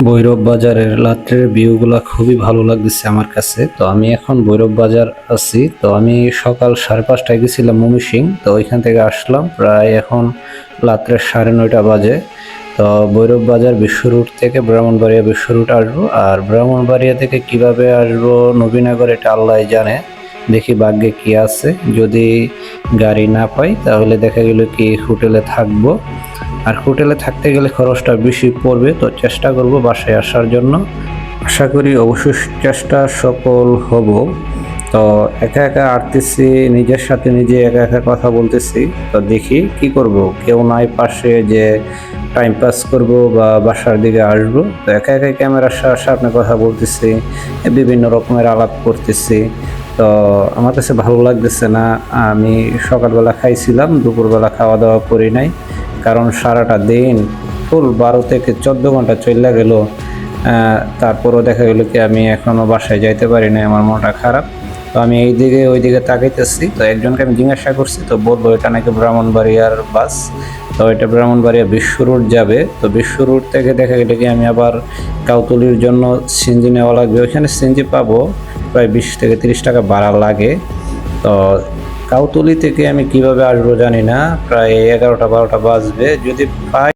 ভৈরব বাজারের রাত্রের ভিউগুলা খুবই ভালো লাগতেছে আমার কাছে। তো আমি এখন ভৈরব বাজার আছি। তো আমি সকাল 5:30টায় গেছিলাম ময়মনসিং। তো ওইখান থেকে আসলাম প্রায় এখন রাত্রে 9:30 বাজে। তো ভৈরব বাজার বিশ্ব রুট থেকে ব্রাহ্মণবাড়িয়া বিশ্ব রুট আসবো, আর ব্রাহ্মণবাড়িয়া থেকে কিভাবে আসবো নবীনগর এটা আল্লাহ জানে। দেখি ভাগ্যে কি আছে। যদি গাড়ি না পাই তাহলে দেখা গেল কি হোটেলে থাকবো। আর হোটেলে থাকতে গেলে খরচটা বেশি পড়বে, তো চেষ্টা করব বাসায় আসার জন্য। আশা করি অবশ্যই চেষ্টা সফল হব। তো একা একা আসতেছি, নিজের সাথে নিজে একা একা কথা বলতেছি। তো দেখি কি করব, কেউ নাই পাশে যে টাইম পাস করব বা বাসার দিকে আসবো। তো একা একা ক্যামেরার সামনে কথা বলতেছি, বিভিন্ন রকমের আলাপ করতেছি। তো আমার কাছে ভালো লাগতেছে না। আমি সকালবেলা খাইছিলাম, দুপুরবেলা খাওয়া দাওয়া করি নাই, কারণ সারাটা দিন ফুল 12 থেকে 14 ঘন্টা চলে গেল। তারপরও দেখা গেল কি আমি এখনও বাসায় যাইতে পারি নাই, আমার মনটা খারাপ। তো আমি এই দিকে ওই দিকে তাকাইতেছি। তো একজনকে আমি জিজ্ঞাসা করছি, তো বললো এটা নাকি ব্রাহ্মণবাড়িয়ার বাস। তো এটা ব্রাহ্মণবাড়িয়া বিশ্ব রুট যাবে। তো বিশ্ব রুট থেকে দেখা গেল কি আমি আবার কাউতলির জন্য সিএনজি নেওয়া লাগবে। ওইখানে সিএনজি পাবো প্রায় 20 থেকে 30 টাকা ভাড়া লাগে। তো কাউতলি থেকে আমি কিভাবে আসবো জানি না, প্রায় 11টা 12টা বাজবে। যদি পাই